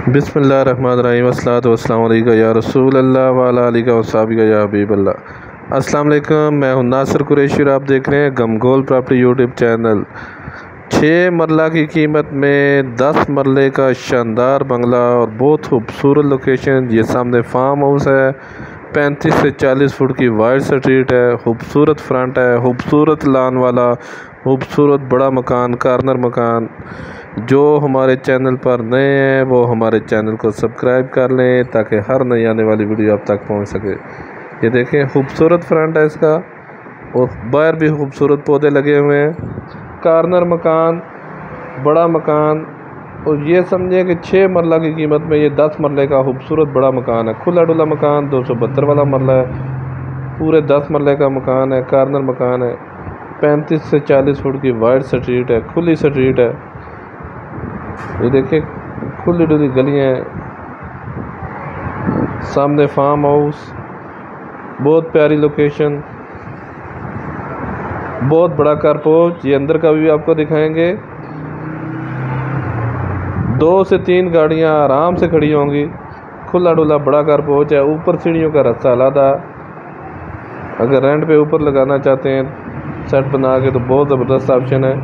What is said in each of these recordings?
बिस्मिल्लाहिर्रहमानिर्रहीम अस्सलातु वस्सलामु अलैका या रसूल अल्लाह व अला आलिका व सहाबिका या हबीब अल्लाह। अस्सलाम वालेकुम, मैं हूं नासिर कुरैशी और आप देख रहे हैं गमगोल प्रॉपर्टी यूट्यूब चैनल। 6 मरला की कीमत में 10 मरले का शानदार बंगला और बहुत खूबसूरत लोकेशन। ये सामने फार्म हाउस है, 35 से 40 फुट की वाइड स्ट्रीट है, खूबसूरत फ्रंट है, खूबसूरत लान वाला खूबसूरत बड़ा मकान, कार्नर मकान। जो हमारे चैनल पर नए हैं वो हमारे चैनल को सब्सक्राइब कर लें ताकि हर नई आने वाली वीडियो आप तक पहुंच सके। ये देखें, खूबसूरत फ्रंट है इसका और बाहर भी खूबसूरत पौधे लगे हुए हैं। कार्नर मकान, बड़ा मकान, और ये समझे कि 6 मरला की कीमत में ये 10 मरले का खूबसूरत बड़ा मकान है। खुला डुला मकान, 272 वाला मरला है, पूरे 10 मरले का मकान है, कार्नर मकान है, 35 से 40 फुट की वाइड स्ट्रीट है, खुली स्ट्रीट है। ये देखिए, खुली डुली गलियाँ हैं, सामने फार्म हाउस, बहुत प्यारी लोकेशन, बहुत बड़ा कारपोर्च। ये अंदर का भी आपको दिखाएंगे। 2 से 3 गाड़ियां आराम से खड़ी होंगी। खुला डुला बड़ा कारपोर्च है, ऊपर सीढ़ियों का रास्ता अलग। अगर रेंट पे ऊपर लगाना चाहते हैं सेट बना के तो बहुत ज़बरदस्त ऑप्शन है।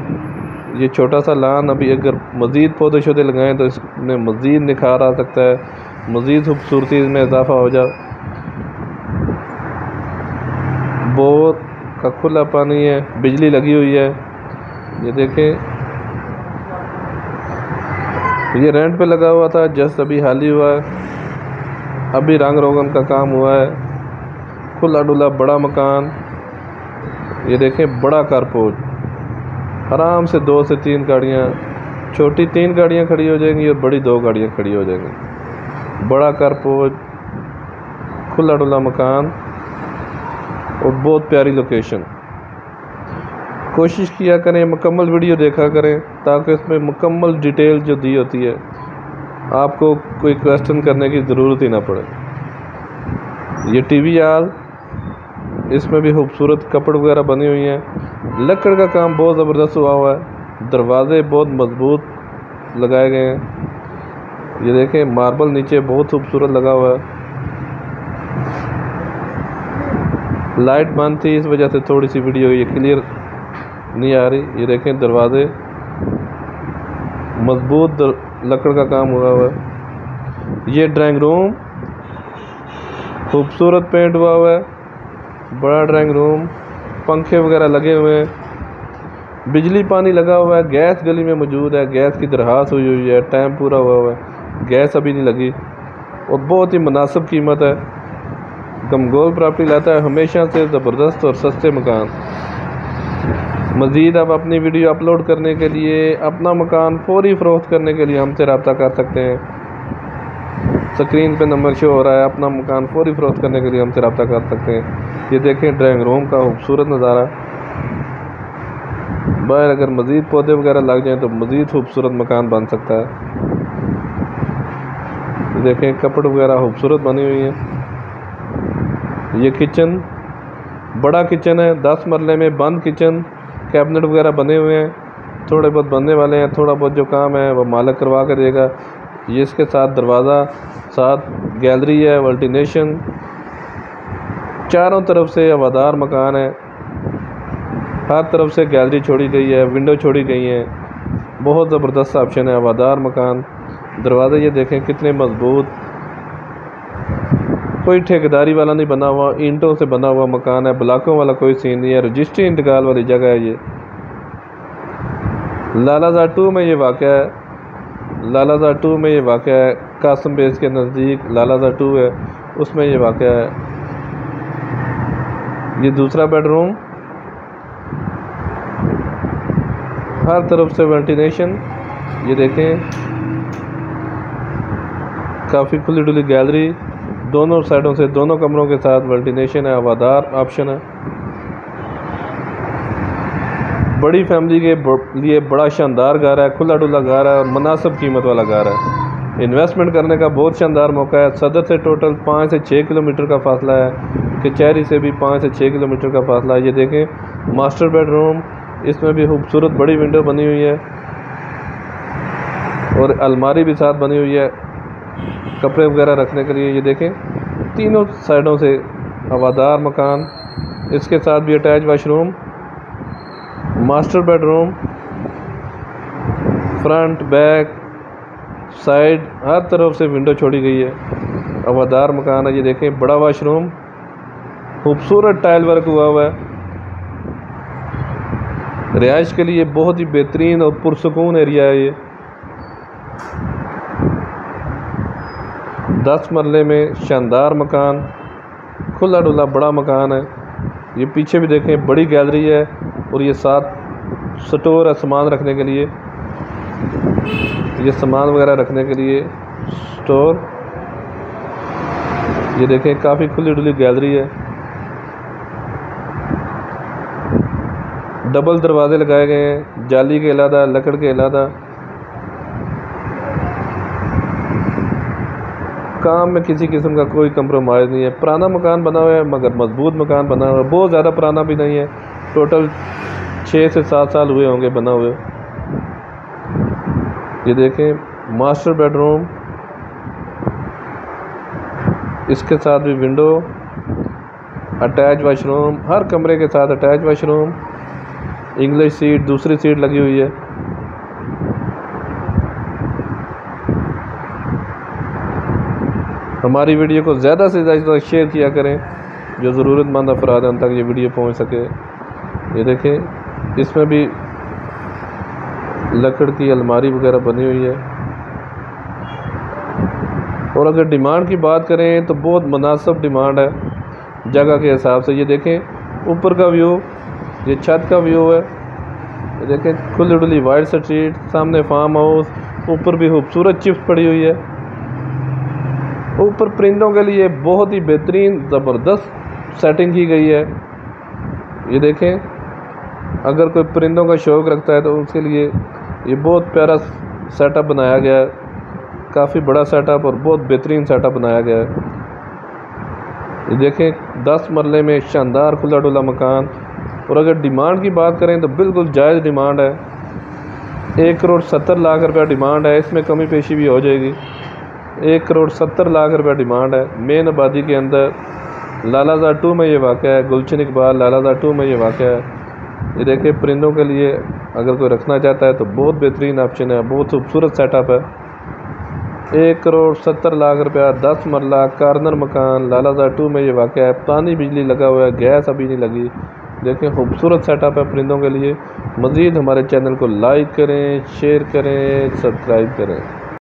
ये छोटा सा लान, अभी अगर मज़ीद पौधे शौधे लगाएं तो इसमें मज़ीद निखार आ सकता है, मज़ीद खूबसूरती इसमें इजाफा हो जाए। बोर का खुला पानी है, बिजली लगी हुई है। ये देखें, ये रेंट पे लगा हुआ था, जस्ट अभी हाल ही हुआ है, अभी रंग रोगन का काम हुआ है। खुला डुला बड़ा मकान। ये देखें, बड़ा कारपोर्च, आराम से 2 से 3 गाड़ियाँ, छोटी 3 गाड़ियाँ खड़ी हो जाएंगी और बड़ी 2 गाड़ियाँ खड़ी हो जाएंगी। बड़ा कारपोर्च, खुला डुला मकान और बहुत प्यारी लोकेशन। कोशिश किया करें मुकम्मल वीडियो देखा करें ताकि इसमें मुकम्मल डिटेल जो दी होती है आपको कोई क्वेश्चन करने की ज़रूरत ही ना पड़े। ये टीवी हॉल, इसमें भी खूबसूरत कपड़ वगैरह बनी हुई हैं। लकड़ का काम बहुत ज़बरदस्त हुआ है, दरवाजे बहुत मजबूत लगाए गए हैं। ये देखें, मार्बल नीचे बहुत खूबसूरत लगा हुआ है। लाइट बंद थी, इस वजह से थोड़ी सी वीडियो ये क्लियर नहीं आ रही। ये देखें, दरवाजे मजबूत लकड़ का काम हुआ हुआ है। ये ड्राइंग रूम खूबसूरत पेंट हुआ हुआ है, बड़ा ड्राइंग रूम, पंखे वगैरह लगे हुए हैं, बिजली पानी लगा हुआ है, गैस गली में मौजूद है, गैस की दरखास्त हुई हुई है, टाइम पूरा हुआ हुआ है, गैस अभी नहीं लगी और बहुत ही मुनासिब कीमत है। गमगोल प्रॉपर्टी लाता है हमेशा से ज़बरदस्त और सस्ते मकान। मज़ीद आप अपनी वीडियो अपलोड करने के लिए, अपना मकान फौरी फ़रोख्त करने के लिए हमसे रब्ता कर सकते हैं। स्क्रीन पे नंबर शो हो रहा है, अपना मकान फौरी फ़रोख्त करने के लिए हमसे रब्ता कर सकते हैं। ये देखें, ड्राइंग रूम का खूबसूरत नज़ारा। बाहर अगर मज़ीद पौधे वगैरह लग जाएं तो मज़ीद खूबसूरत मकान बन सकता है। देखें, कपड़ वगैरह खूबसूरत बनी हुई है। ये किचन, बड़ा किचन है, 10 मरले में बंद किचन, कैबिनेट वगैरह बने हुए हैं, थोड़े बहुत बनने वाले हैं। थोड़ा बहुत जो काम है वो मालिक करवा कर देगा। ये इसके साथ दरवाज़ा, साथ गैलरी है, वेंटिलेशन, चारों तरफ से हवादार मकान है, हर तरफ से गैलरी छोड़ी गई है, विंडो छोड़ी गई हैं। बहुत ज़बरदस्त ऑप्शन है, हवादार मकान। दरवाज़े ये देखें कितने मजबूत, कोई ठेकेदारी वाला नहीं बना हुआ, ईंटों से बना हुआ मकान है, ब्लॉकों वाला कोई सीन नहीं है, रजिस्ट्री इंतकाल वाली जगह है। ये लालाजार 2 में ये वाक़या है। लालाजार 2 में ये वाक़या है, कासम बेस के नज़दीक लालाजार 2 है, उसमें ये वाक़या है। ये दूसरा बेडरूम, हर तरफ से वेंटिलेशन। ये देखें, काफ़ी खुली डुली गैलरी, दोनों साइडों से, दोनों कमरों के साथ वेंटिलेशन है, हवादार ऑप्शन है। बड़ी फैमिली के लिए बड़ा शानदार घर है, खुला डुला घर है और मुनासिब कीमत वाला घर है। इन्वेस्टमेंट करने का बहुत शानदार मौका है। सदर से टोटल 5 से 6 किलोमीटर का फासला है, कचहरी से भी 5 से 6 किलोमीटर का फासला है। ये देखें, मास्टर बेडरूम, इसमें भी खूबसूरत बड़ी विंडो बनी हुई है और अलमारी भी साथ बनी हुई है। कपड़े वगैरह रखने के लिए। ये देखें तीनों साइडों से हवादार मकान, इसके साथ भी attach washroom, master bedroom, front back side हर तरफ से विंडो छोड़ी गई है। हवादार मकान है। ये देखें बड़ा वाशरूम, खूबसूरत टाइल वर्क हुआ हुआ है। रिहाइश के लिए बहुत ही बेहतरीन और पुरसकून एरिया है। ये 10 मरले में शानदार मकान, खुला डुला बड़ा मकान है। ये पीछे भी देखें बड़ी गैलरी है और ये साथ स्टोर है सामान रखने के लिए। ये सामान वगैरह रखने के लिए स्टोर। ये देखें काफ़ी खुली डुली गैलरी है। डबल दरवाजे लगाए गए हैं, जाली के अलावा लकड़ के अलावा। काम में किसी किस्म का कोई कंप्रोमाइज़ नहीं है। पुराना मकान बना हुआ है मगर मजबूत मकान बना हुआ है। बहुत ज़्यादा पुराना भी नहीं है, टोटल 6 से 7 साल हुए होंगे बना हुए। ये देखें मास्टर बेडरूम, इसके साथ भी विंडो, अटैच वाशरूम, हर कमरे के साथ अटैच वाशरूम, इंग्लिश सीट, दूसरी सीट लगी हुई है। हमारी वीडियो को ज़्यादा से ज़्यादा शेयर किया करें, जो ज़रूरतमंद अफराद हैं उन तक ये वीडियो पहुंच सके। ये देखें इसमें भी लकड़ की अलमारी वगैरह बनी हुई है। और अगर डिमांड की बात करें तो बहुत मुनासिब डिमांड है जगह के हिसाब से। ये देखें ऊपर का व्यू, ये छत का व्यू है। ये देखें खुली डुली वाइट स्ट्रीट, सामने फार्म हाउस, ऊपर भी खूबसूरत चिप्स पड़ी हुई है। ऊपर परिंदों के लिए बहुत ही बेहतरीन ज़बरदस्त सेटिंग की गई है। ये देखें अगर कोई परिंदों का शौक़ रखता है तो उसके लिए ये बहुत प्यारा सेटअप बनाया गया है। काफ़ी बड़ा सेटअप और बहुत बेहतरीन सेटअप बनाया गया है। ये देखें 10 मरले में शानदार खुला डुला मकान। और अगर डिमांड की बात करें तो बिल्कुल जायज़ डिमांड है। 1,70,00,000 रुपया डिमांड है, इसमें कमी पेशी भी हो जाएगी। 1,70,00,000 रुपया डिमांड है। मेन आबादी के अंदर लालाज़ार 2 में ये वाक़ है, गुलशन इकबाल लालाज़ार 2 में ये वाक़ है। ये देखिए परिंदों के लिए अगर कोई रखना चाहता है तो बहुत बेहतरीन ऑप्शन है, बहुत खूबसूरत सेटअप है। 1,70,00,000 रुपया, 10 मरला कार्नर मकान, लालाज़ार 2 में ये वाक़ है। पानी बिजली लगा हुआ है, गैस अभी नहीं लगी। देखें खूबसूरत सेटअप है परिंदों के लिए। मज़ीद हमारे चैनल को लाइक करें, शेयर करें, सब्सक्राइब करें।